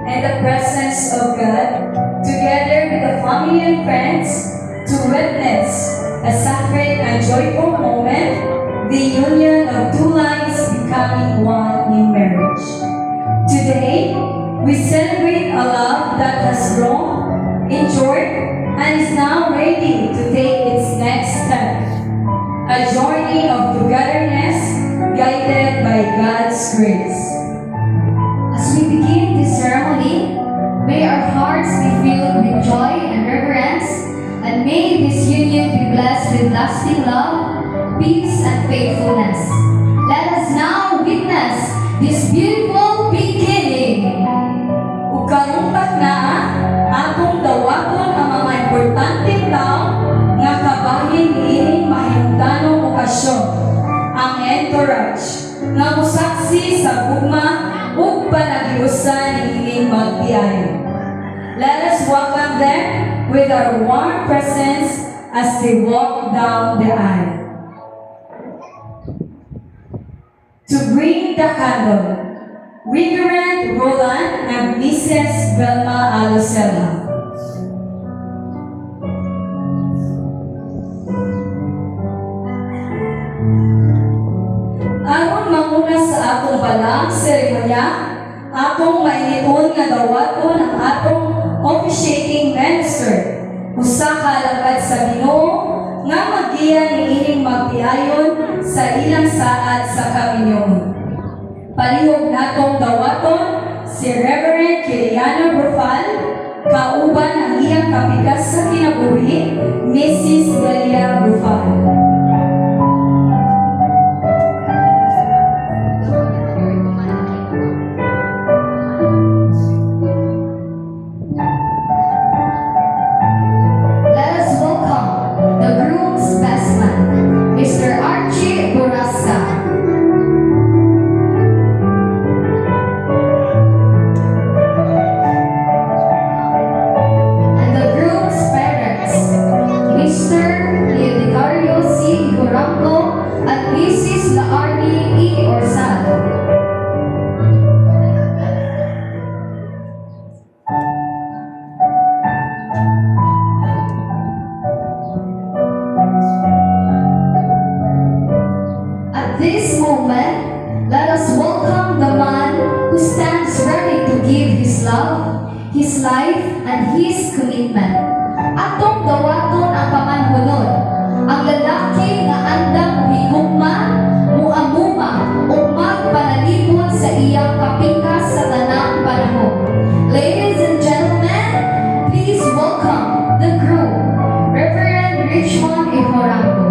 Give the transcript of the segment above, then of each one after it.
and the presence of God, together with the family and friends, to witness a sacred and joyful moment, the union of two lives becoming one in marriage. Today, we celebrate a love that has grown, endured, and is now ready to take its next step. A journey of togetherness guided by God's grace. As we begin this ceremony, may our hearts be filled with joy and reverence, and may this union be blessed with lasting love, peace, and faithfulness. Let us now witness this beautiful beginning. Ug karungkat na atong dawaton ang mga importanteng tawo nga kabahin niining mahinungdanong okasyon, ang entourage nga musaksi sa gugma ug panagiusan niining magbiyahe. Let us welcome them with our warm presence as they walk down the aisle. To bring the candle, Reverend Roland and Mrs. Velma Alucela. Aron manguna sa atong balang seremonya, atong mainiton nga dawaton ang atong officiating minister, usa ka alagad sa Ginoo nga magiya niining magtiayon sa ilang saad sa kaminyoon. Palihog natong dawaton si Reverend Kiliano Brufal, kauban ang iyang kapikas sa kinabuhi, Mrs. Delia Brufal. Let us welcome the groom's best man, Mr. Archie Burasa. And the groom's parents, Mr. Leodario C. Igoranco and Mrs. Laarni E. Orsal. At this moment, let us welcome the man who stands ready to give his love, his life, and his commitment. Atong dawaton ang pamanhunod, ang lalaki nga andam higugma, muamuma, ug magpanalipod sa iyang kapikas sa tanang panahon. Ladies and gentlemen, please welcome the groom, Reverend Richmond Ihorango.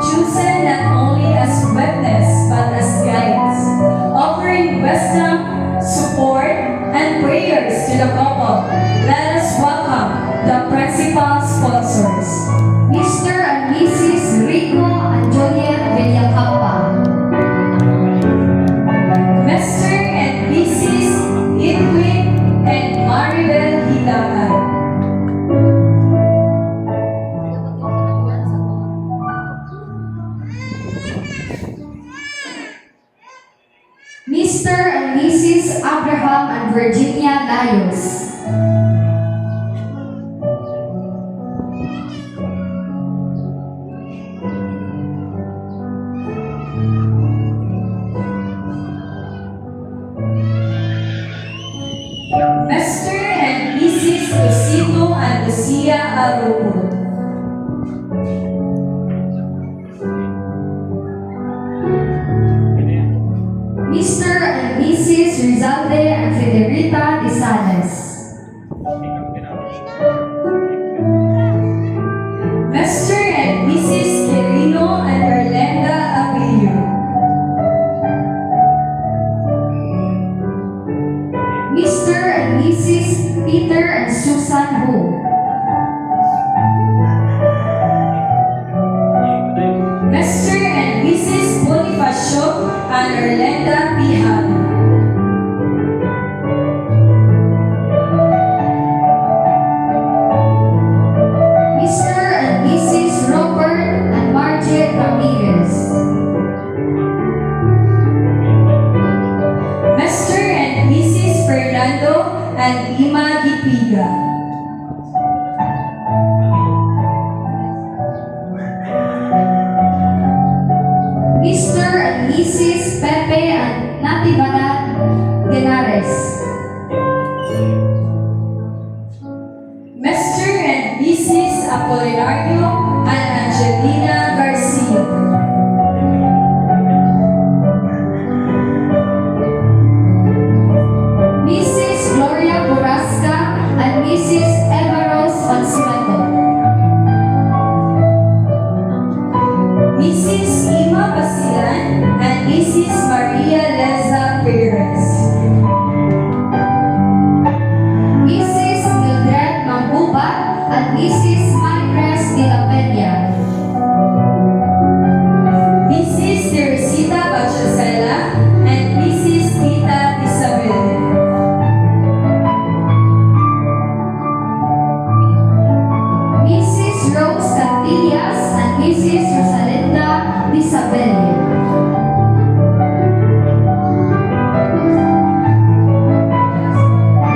Chosen not only as witness but as guides, offering wisdom, support, and prayers to the couple. Let us welcome the principal sponsors. Mr. and Mrs. Rico and Juliet Villacampa. Mr. and Mrs. Edwin and Maribel Hilacan. Mr. and Mrs. Abraham and Virginia Layos. Mr. and Mrs. Lucito and Lucia Arupo. Mr. and Mrs. Rizalde and Federica De Sales. Natividad Genares. Mr. and Mrs. Apolinario and Angelina Garcia. Mrs. Gloria Borrasca and Mrs. Eva Rose Mansueto. Mrs. Ima Basilan and Mrs. Maria Leza Perez. Mrs. Mildred Mambubat and Mrs. Margaret de la Peña. Mrs. Teresita Bachasela and Mrs. Tita Isabel. Mrs. Rose Cantillas and Mrs. Rosalinda Isabel.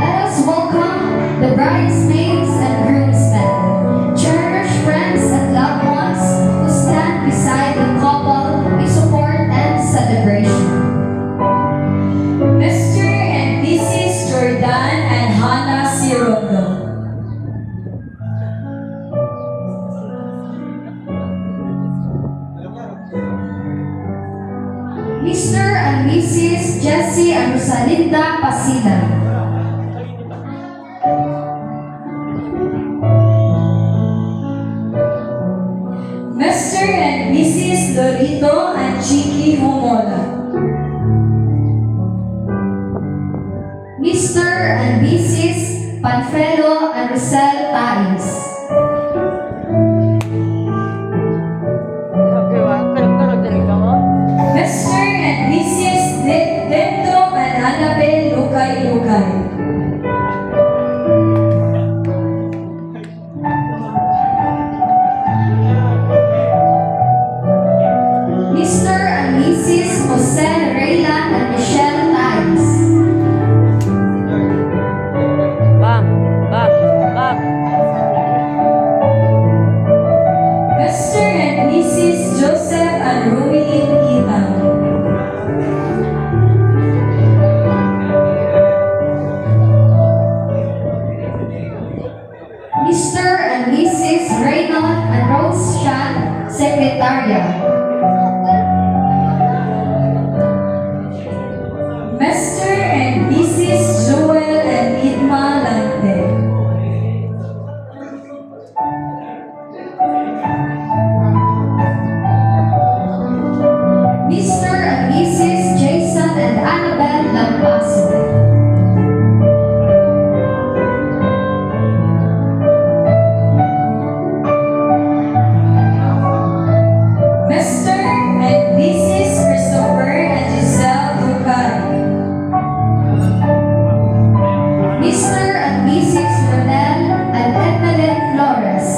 Let us welcome the bridesmaids and groomsmen, cherished friends and loved ones who stand beside the couple in support and celebration. Mr. and Mrs. Jordan and Hannah Sirondo. Mr. and Mrs. Jessie and Rosalinda Pasilan. Mr. and Mrs. Lorito and Chiki Homola. Mr. and Mrs. Panfelo and Rosel Tais. Mr. and Mrs. Dento and Annabel Lukay Lukay. Mr. and Mrs. Jose Raylan and Michelle Tais. Bam, bam, bam. Mr. and Mrs. Joseph and Ruilin Itan. Mr. and Mrs. Reynold and Rose Shan, Secretariat. Mr. and Mrs. Joel and Idma Lante. Mr. and Mrs. Jason and Annabel Lampaso. Mr. and Mrs. Christopher and Giselle Lukay. Mr. and Mrs. Ronel and Evelyn Flores.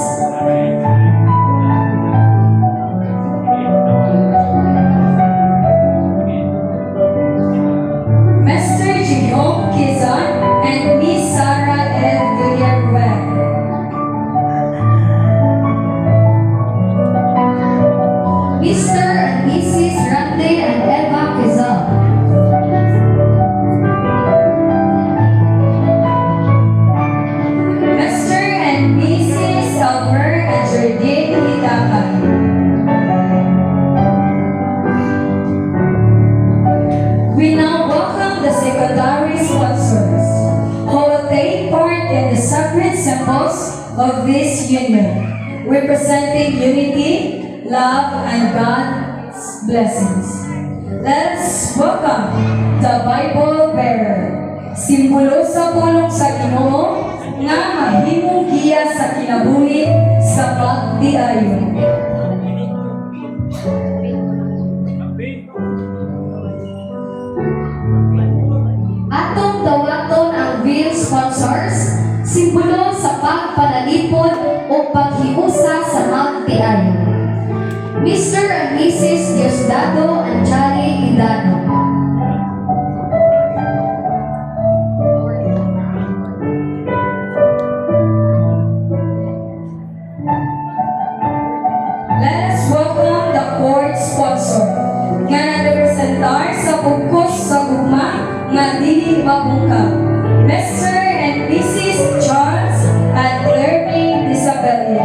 Mr. Jerome Kizon and Miss Sarah L. Villaruel. Mr. and Mrs. Rande and Eva Quezon. Mr. and Mrs. Elmer and Jardine Hidakay. We now welcome the secondary sponsors who will take part in the sacred symbols of this union, representing unity, love, and God's blessings. Let us welcome the Bible bearer, simbolo sa pulong sa Ginoo nga mahimong giya sa kinabuhi sa pagtiayon. Atong dawaton ang bill sponsors, simbolo sa pagpanalipod o paghiusa sa magtiayon. Mr. and Mrs. Diosdado and Charlie Idano. Let us welcome the court sponsor, nga nagrepresentar sa pugkos sa gugma nga dili mabungkag. Mr. and Mrs. Charles and Learning Disability.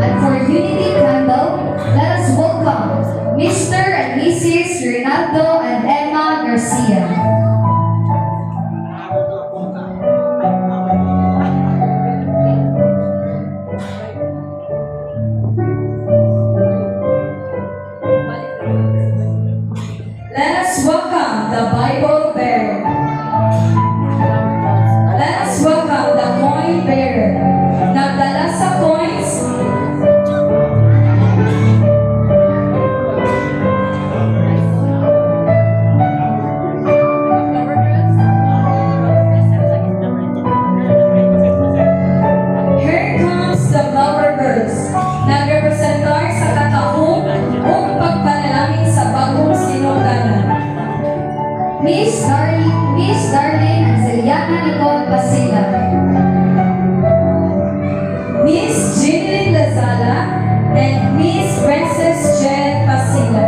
And for Unity Candle, let us welcome Mr. and Mrs. Rinaldo and Emma Garcia. Let us welcome the Bible bearer. Let us welcome the coin bearer. Nagdala sa coins, here comes the flower girls. Nagrepresentar sa katahong o pagpanalangin sa bagong sinugdanan. Miss Darlene Zeliana Nicole Pasila. Miss Jeanine Lazala and Miss Princess Jen Pasila.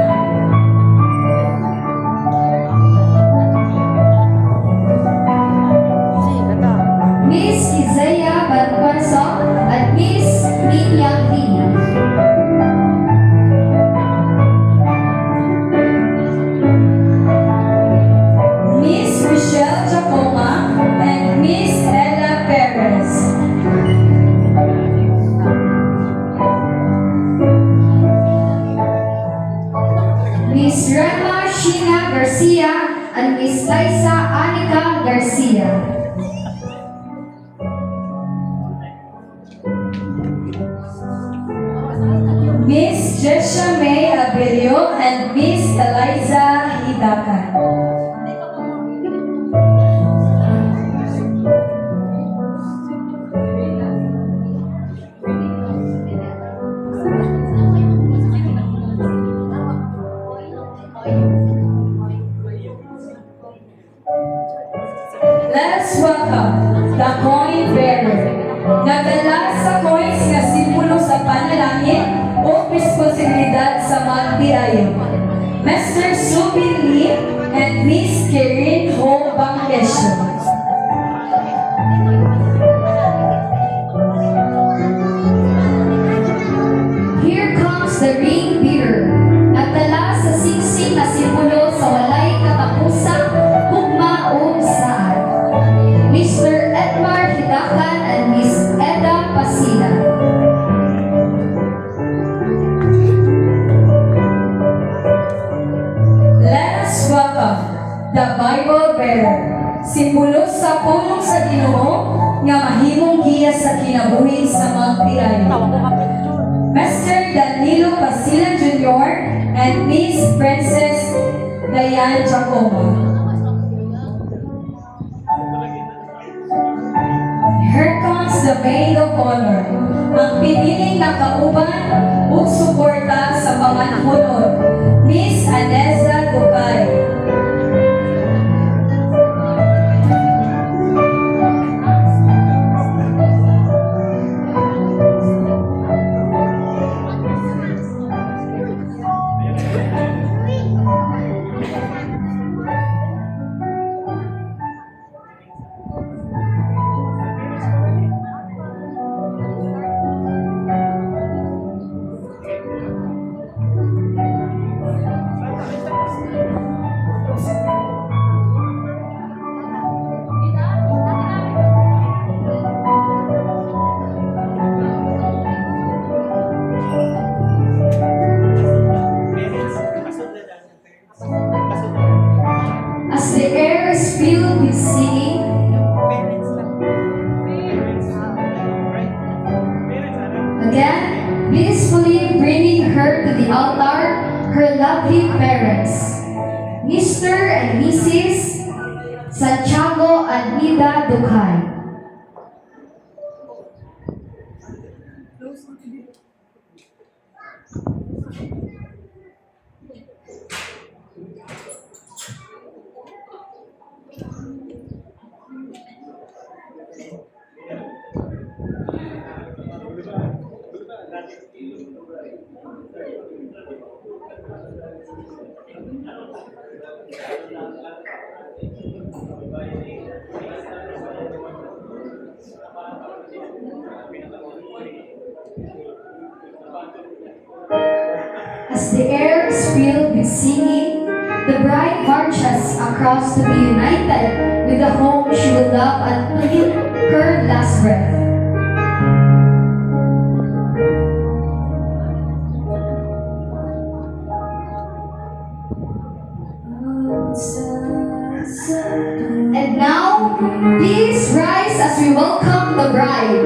Miss Isaiah Banquaso at Miss Min Yang Lee. Miss Michelle Jacoma and Miss Ella Perez. Miss Rema Sheena Garcia and Miss Liza Anika Garcia. Miss Jessia May Abilio and Miss Eliza Hidakan. Let us welcome the coin bearer. Nagdala sa coins nga simbolo sa panalangin o responsibilidad sa magtiayon. Mr. Subin Lee and Miss Karen Ho Bangkesyo. Here comes the ring bearer. Nagdala sa singsing na simbolo sa walay katapusan, hugma o saan. Mr. Edmar Hidakan and Miss Eda Pasila. Let us welcome the Bible bearer. Simbolo sa pulong sa Ginoo nga mahimong giya sa kinabuhi sa magtiayon. Mr. Danilo Pasilan Jr. and Miss Princess Diane Jacoma. Here comes the maid of honor. Ang piniling nakauban ug suporta sa pamanhunod. Miss Aneza Ducay. As the air is filled with singing, again, blissfully bringing her to the altar, her lovely parents, Mr. and Mrs. Santiago and Nida Ducay. As the air is filled with singing, the bride marches across to be united with the home she will love until her last breath. And now, please rise as we welcome the bride,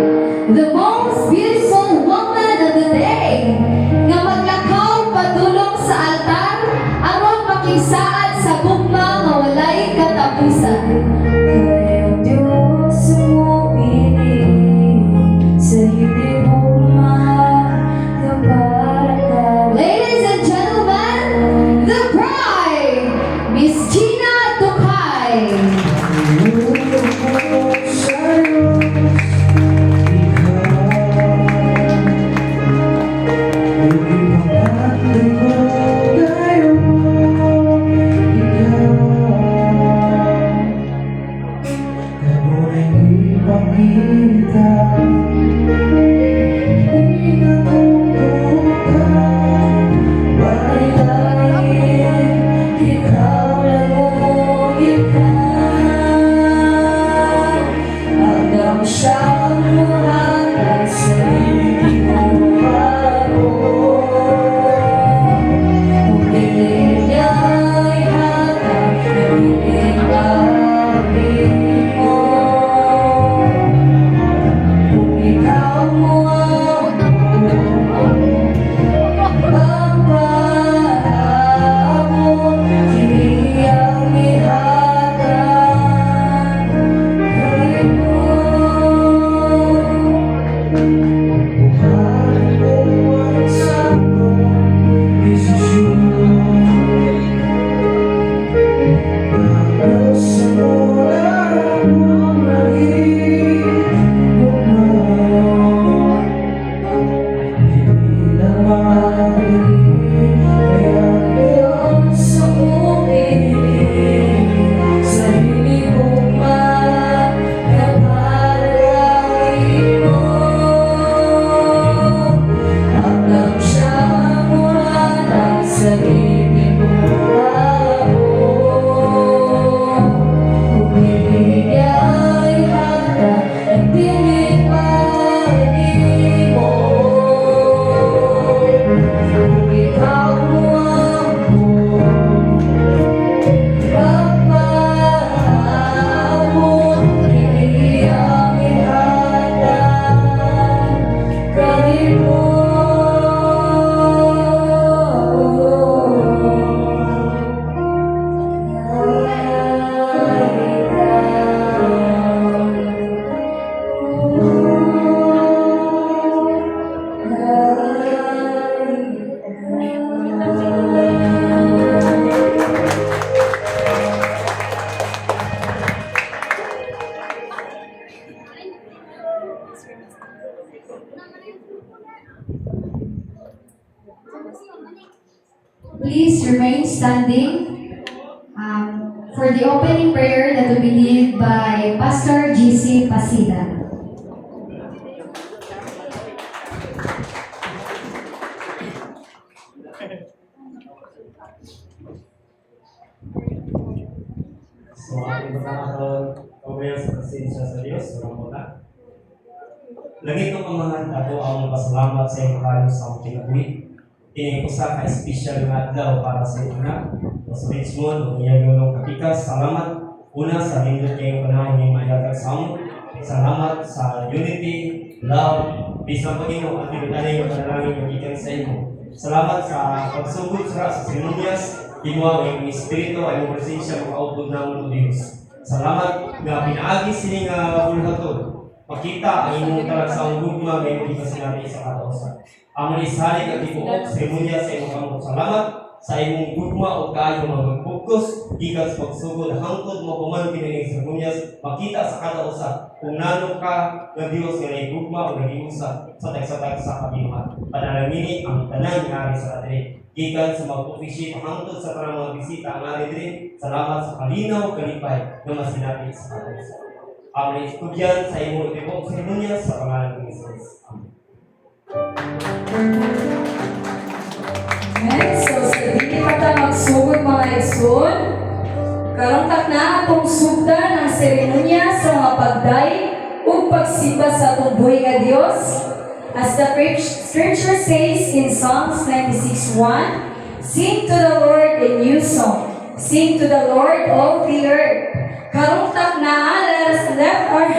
the most beautiful woman of the day, nga maglakaw padulong sa altar, aron makigsaad sa gugma nga walay katapusan. Kayong Diyos sumupili sa hindi mo makabarka. Ladies and gentlemen, the bride, Miss Gina Tukay. Please remain standing for the opening prayer that will be led by Pastor GC Pasida. So, ating pagkakaroon, kawayan sa presensya sa Diyos, walang muna. Langit ng pamahan, ako ang pasalamat sa iyong kayo sa aming kinabuhi. Ini ko sa ka-espesyal na adlaw para sa inyo na. Sa Richmond, iyang yung kapikas, salamat. Una sa lindot kayong panahon yung mailatag sa amon. Salamat sa unity, love, bisang Panginoon at pinagdalay yung panalangin yung ikan sa inyo. Salamat sa pagsugod sa sinunyas, Iwa ang Espiritu ay mong presensya makaupod na mo Diyos. Salamat nga pinaagi sini nga bulhatod. Pakita ang imong talag sa ang gugma nga imong ipasinabi sa katausan. Ang manisalig at ipuok sa imunya sa imong kamot. Salamat sa imong gugma o kaayo magpugkos gikan sa pagsugod hangtod mo kuman kini sa imunyas makita sa katausan kung nano ka nga Dios nga nagugma o nagiusa sa tag sa kabinuhan. Panalangini ang tanan nga sa atin. gikan sa mag-officiate hangtod sa parang mga bisita ang ari diri. Salamat sa kalinaw kalipay nga masinati sa kanila. Amen. Estudyan sa imo tibok sa imunya sa pangalan ng Jesus. Amen. Amen. So, sa dili pa ta magsugod mga igsoon, karong tak na atong sugdan ang seremonya sa mga pagday ug pagsimba sa atong buhi nga Dios. As the scripture says in Psalms 96:1, sing to the Lord a new song. Sing to the Lord all the earth. Karong tak na, let us lift our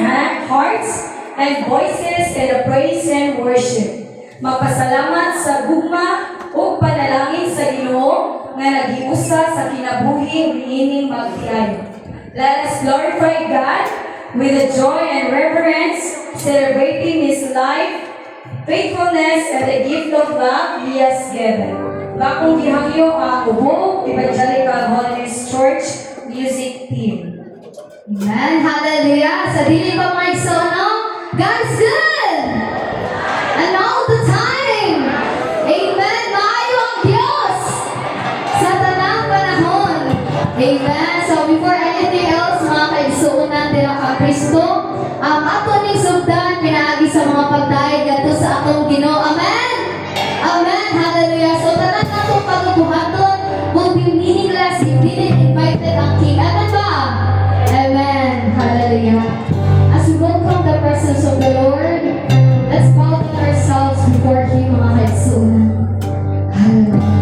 hearts and voices in the praise and worship. Magpasalamat sa gugma o panalangin sa Ginoo nga naghiusa sa kinabuhi niining magtiayon. Let us glorify God with the joy and reverence, celebrating His life, faithfulness, and the gift of love He has given. Bakong gihangyo ang Ubo Evangelical Holiness Church Music Team. Amen. Hallelujah. Sa dili pa mga igsoon, God's good. And all the time. Amen. Maayo ang Diyos sa tanang panahon. Amen. So before anything else, mga kaigsuunan din ang Kristo, ato ning sugdan pinaagi sa mga pagdayeg ngadto sa atong Ginoo. Amen. Amen. Hallelujah. So tanan natong pagbuhaton will be meaningless if we didn't invited ang King. Amen ba? Amen. Hallelujah. As we welcome the presence of the Lord, let's bow down ourselves before Him, mga kaigsuunan. Hallelujah.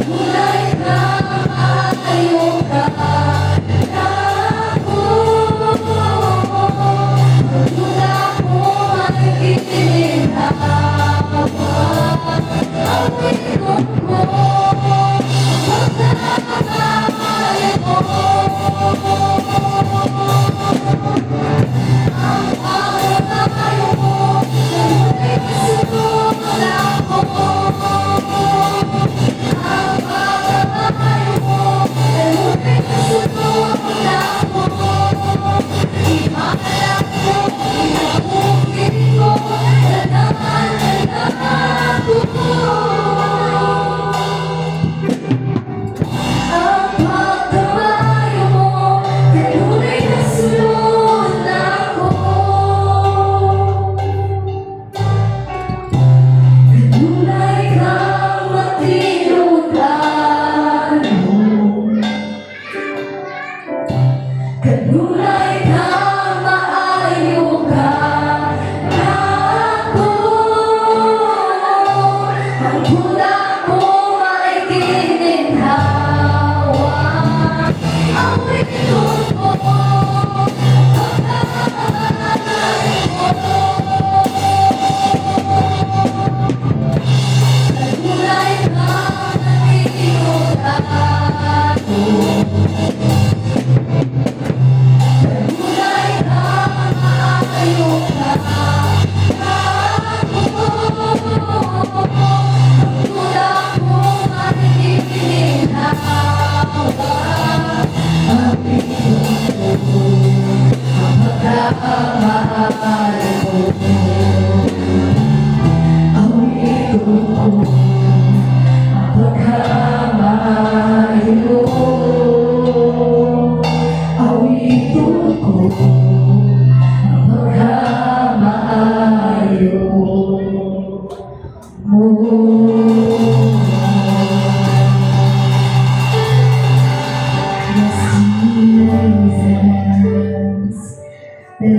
Mulai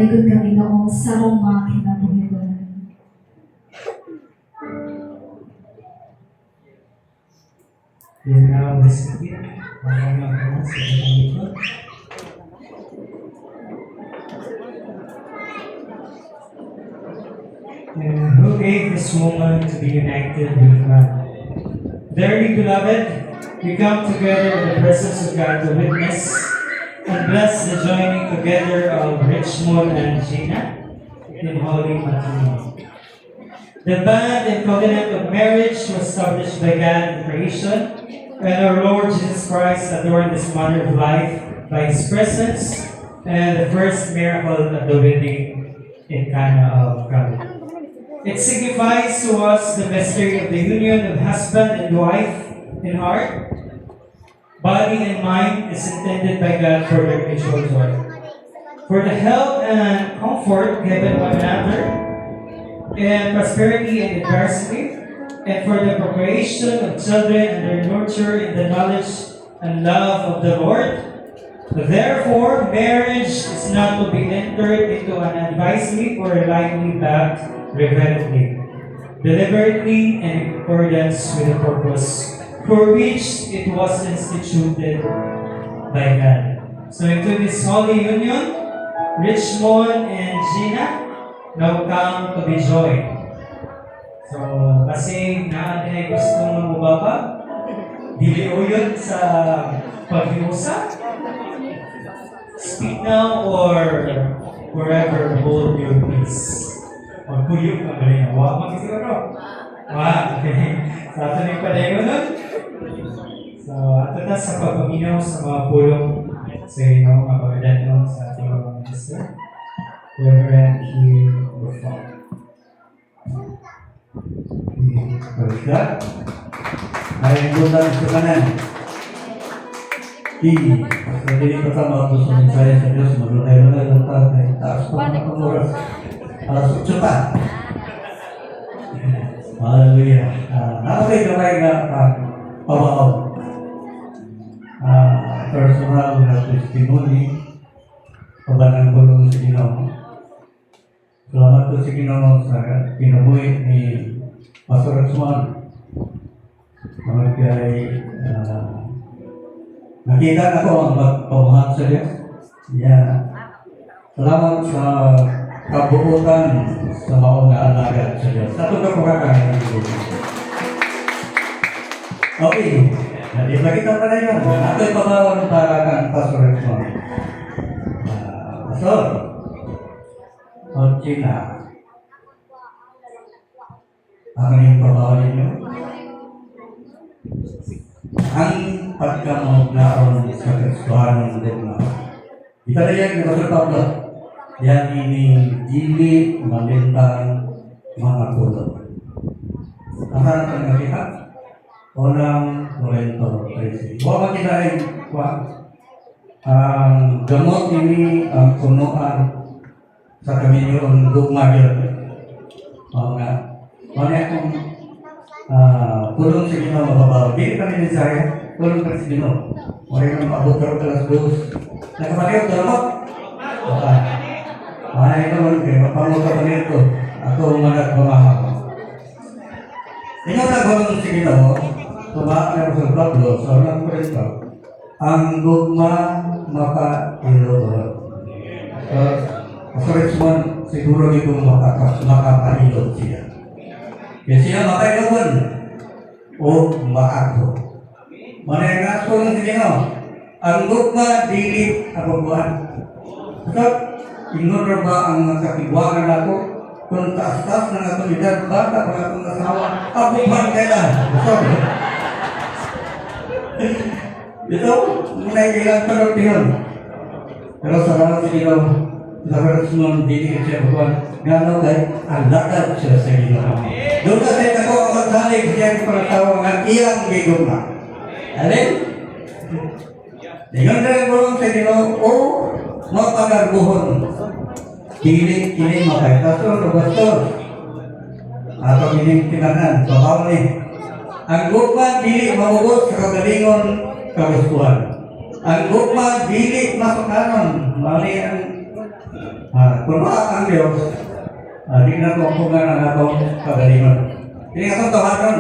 Dayon ka Ginoo sa among mga kinabuhian. You're now listening. Maraming mga sa inyong likod. And who gave this moment to be united with God? Dearly beloved, we come together in the presence of God to witness and bless the joining together of Richmond and Gina in holy matrimony. The bond and covenant of marriage was established by God in creation, and our Lord Jesus Christ adorned this manner of life by His presence and the first miracle at the wedding in Cana of Galilee. It signifies to us the mystery of the union of husband and wife in heart, body, and mind is intended by God for their mutual joy. For the help and comfort given one another, and prosperity and adversity, and for the procreation of children and their nurture in the knowledge and love of the Lord. Therefore, marriage is not to be entered into unadvisedly or lightly but reverently, deliberately, and in accordance with the purpose for which it was instituted by God. So into this holy union, Richmond and Gina now come to be joined. So, kasi na ay gusto mong mababa, dili o yun sa paghiusa. Speak now or wherever hold your peace. O kuyog ka ba rin? Huwag mag-isiguro. Okay. So, ato na yung palayo nun. So, ato na sa pagpaminaw sa mga pulong sa inyo, mga pagadan nyo sa ating mga minister. Reverend Hugh Buffon. Praise God. Ay bulan sa kanan. So dili ko sa mga gusto ng saya sa Diyos, maglunay-lunay lang tayo. Taas pa mga oras. Alas 8 pa. Hallelujah. Nakapay kamay nga pabaon. Personal na testimony. Pabanang bulong sa Ginoo. Salamat po sa Ginoo sa kinabuhi ni Pastor Richmond. Kaya nakita na ko ang magpamahat sa Diyos. Salamat sa kabuutan sa maong na alaga sa Diyos. Nato ka po kakain ng Diyos. Okay. Hindi pa kita pa na yun. Ako'y pabawang para kang Pastor Richmond. Pastor. Gina. Ang yung pabawang ninyo. Ang pagkamot naroon sa Kristohanon dogma. Ito na yan, Pastor Pablo. Yan ini dili malintang mga pulong. Asan ang nakita? Unang Korento 13. Huwag makinain ang gamot ini ang punuan sa kami yung dogma yun. Mga akong pulong sa Ginoo mababaw. Hindi kami din sa pulong ka sa Ginoo. Wala nang maabot ka alas 2. Nakapagayot ka mo? Ay naman kayo, mapamot ka pa nito. Ako umanat mamahal. Ikaw na pulong sa Ginoo, tumaan na sa Pablo, sa unang Korento, ang dogma makailod. Sa Richmond, siguro dito makapailod siya. Kaya siya makailod o maakto. Manayang aso ng Ginoo, ang dogma dili kapabuan. So, ignore ba ang kakigwangan ako? Kung taas-taas ng atong edad, bata pa atong asawa, kapabuan kailan. Sorry. Ito, muna kailangan parang yun. Pero salamat sa Ginoo, sa Richmond, dili siya kapabuan. Ngano kay ang lakad siya sa Ginoo. Doon na sa ako ang magsalig siya para tawag ang iyang gigugma. Alin? Dengan na bulong sa Ginoo o mapagarbuhon. Dili kini makaitasyon o bastos. Ato kining tinanan, babaw ni. Ang gugma dili maubos sa kagalingon kagustuhan. Ang gugma dili masukanon. Mali ang Kung ang Diyos, di na kumpungan ang atong kagalingon. Ini atong tawagan.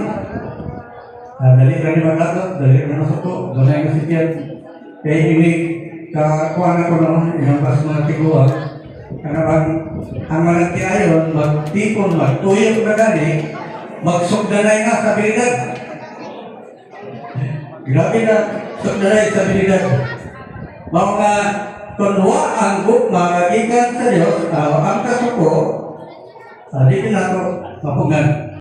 Dali ka ni Maglato, dali ka na suko, ganay ka sikyan. Kaya ini kakuha ko naman, inampas mga tiguan. Karena ang mga tiayon, magtipon, magtuyok na gani, magsugdanay nga sa abilidad. Grabe na, sugdanay sa abilidad. Mga kunwa ang gugma, magikan sa Diyos, ang kasuko, di na ito mapungan.